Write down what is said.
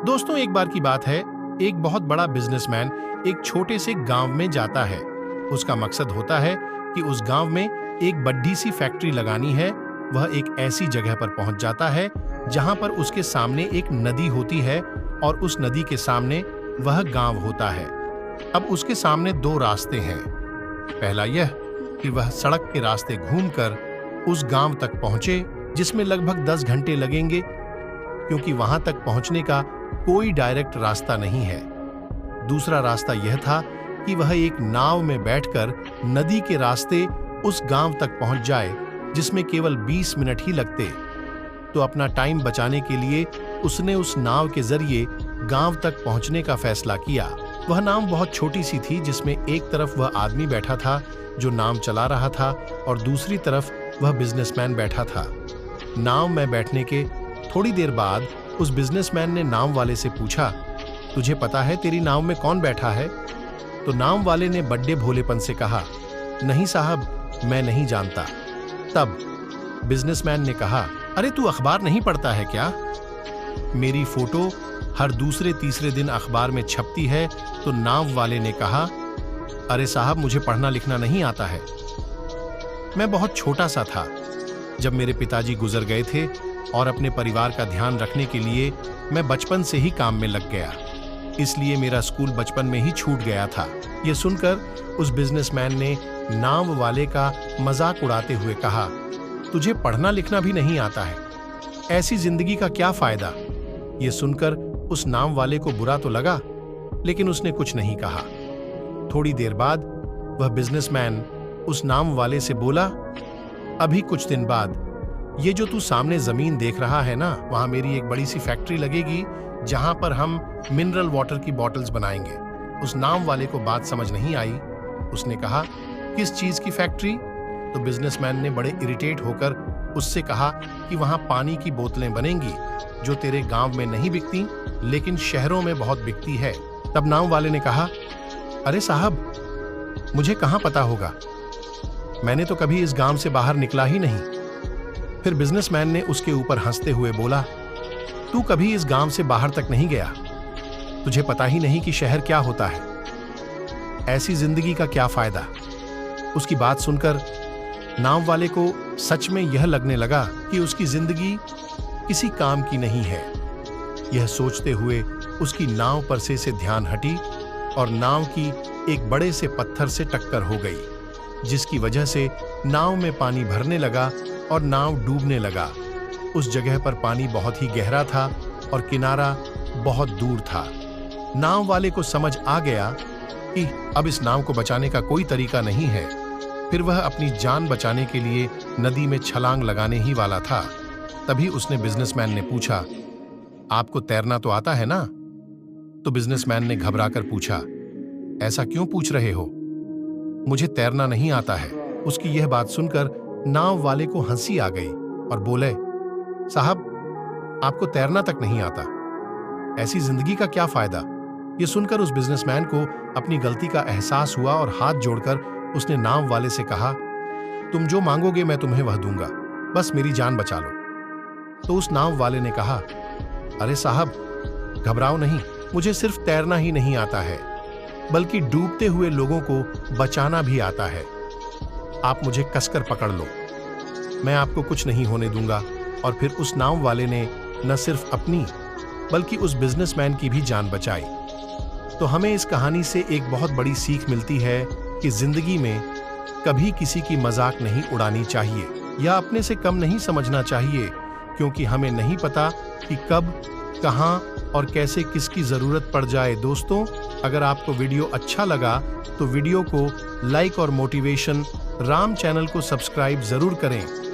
दोस्तों, एक बार की बात है, एक बहुत बड़ा बिजनेसमैन एक छोटे से गांव में जाता है। उसका मकसद होता है कि उस गांव में एक बड़ी सी फैक्ट्री लगानी है। वह एक ऐसी जगह पर पहुंच जाता है जहां पर उसके सामने एक नदी होती है और उस नदी के सामने वह गांव होता है। अब उसके सामने दो रास्ते हैं। पहला यह कि वह सड़क के रास्ते घूमकर उस गांव तक पहुंचे, जिसमें लगभग 10 घंटे लगेंगे, क्योंकि वहां तक पहुंचने का कोई डायरेक्ट रास्ता नहीं है। दूसरा रास्ता यह था कि वह एक नाव में बैठकर नदी के रास्ते उस गांव तक पहुंच जाए, जिसमें केवल 20 मिनट ही लगते। तो अपना टाइम बचाने के लिए उसने उस नाव के जरिए गांव तक पहुंचने का फैसला किया। वह नाव बहुत छोटी सी थी, जिसमें एक तरफ वह आदमी बैठा था जो नाव चला रहा था और दूसरी तरफ वह बिजनेसमैन बैठा था। नाव में बैठने के थोड़ी देर बाद उस बिजनेसमैन ने नाव वाले से पूछा, तुझे पता है तेरी नाव में कौन बैठा है? तो नाव वाले ने बड़े भोलेपन से कहा, नहीं साहब, मैं नहीं जानता। तब बिजनेसमैन ने कहा, अरे तू अखबार नहीं पढ़ता है क्या? मेरी फोटो हर दूसरे तीसरे दिन अखबार में छपती है। तो नाव वाले ने कहा, अरे साहब, मुझे पढ़ना लिखना नहीं आता है। मैं बहुत छोटा सा था जब मेरे पिताजी गुजर गए थे और अपने परिवार का ध्यान रखने के लिए मैं बचपन से ही काम में लग गया, इसलिए मेरा स्कूल बचपन में ही छूट गया था। यह सुनकर उस बिजनेसमैन ने नाव वाले का मजाक उड़ाते हुए कहा, तुझे पढ़ना लिखना भी नहीं आता है, ऐसी जिंदगी का क्या फायदा? यह सुनकर उस नाव वाले को बुरा तो लगा, लेकिन उसने कुछ नहीं कहा। थोड़ी देर बाद वह बिजनेसमैन उस नाव वाले से बोला, अभी कुछ दिन बाद ये जो तू सामने जमीन देख रहा है ना, वहां मेरी एक बड़ी सी फैक्ट्री लगेगी जहां पर हम मिनरल वाटर की बॉटल्स बनाएंगे। उस नाव वाले को बात समझ नहीं आई। उसने कहा, किस चीज की फैक्ट्री? तो बिजनेसमैन ने बड़े इरिटेट होकर उससे कहा कि वहां पानी की बोतलें बनेंगी जो तेरे गांव में नहीं बिकती, लेकिन शहरों में बहुत बिकती है। तब नाव वाले ने कहा, अरे साहब, मुझे कहां पता होगा, मैंने तो कभी इस गांव से बाहर निकला ही नहीं। फिर बिजनेसमैन ने उसके ऊपर हंसते हुए बोला, तू कभी इस गांव से बाहर तक नहीं गया, तुझे पता ही नहीं कि शहर क्या होता है, ऐसी जिंदगी का क्या फायदा? उसकी बात सुनकर नाव वाले को सच में यह लगने लगा कि उसकी जिंदगी किसी काम की नहीं है। यह सोचते हुए उसकी नाव पर से ध्यान हटी और नाव की एक बड़े से पत्थर से टक्कर हो गई, जिसकी वजह से नाव में पानी भरने लगा और नाव डूबने लगा। उस जगह पर पानी बहुत ही गहरा था और किनारा बहुत दूर था। नाव वाले को समझ आ गया कि अब इस नाव को बचाने का कोई तरीका नहीं है। फिर वह अपनी जान बचाने के लिए नदी में छलांग लगाने ही वाला था। तभी उसने बिजनेसमैन ने पूछा, आपको तैरना तो आता है ना? तो बिजनेसमैन ने घबराकर पूछा, ऐसा क्यों पूछ रहे हो? मुझे तैरना नहीं आता है। उसकी यह बात सुनकर नाव वाले को हंसी आ गई और बोले, साहब, आपको तैरना तक नहीं आता, ऐसी जिंदगी का क्या फायदा? यह सुनकर उस बिजनेसमैन को अपनी गलती का एहसास हुआ और हाथ जोड़कर उसने नाव वाले से कहा, तुम जो मांगोगे मैं तुम्हें वह दूंगा, बस मेरी जान बचा लो। तो उस नाव वाले ने कहा, अरे साहब, घबराओ नहीं, मुझे सिर्फ तैरना ही नहीं आता है, बल्कि डूबते हुए लोगों को बचाना भी आता है। आप मुझे कसकर पकड़ लो, मैं आपको कुछ नहीं होने दूंगा। और फिर उस नाव वाले ने न सिर्फ अपनी बल्कि उस बिजनेसमैन की भी जान बचाई। तो हमें इस कहानी से एक बहुत बड़ी सीख मिलती है कि जिंदगी में कभी किसी की मजाक नहीं उड़ानी चाहिए या अपने से कम नहीं समझना चाहिए, क्योंकि हमें नहीं पता कि कब, कहां और कैसे किसकी जरूरत पड़ जाए। दोस्तों, अगर आपको वीडियो अच्छा लगा तो वीडियो को लाइक और मोटिवेशन राम चैनल को सब्सक्राइब जरूर करें।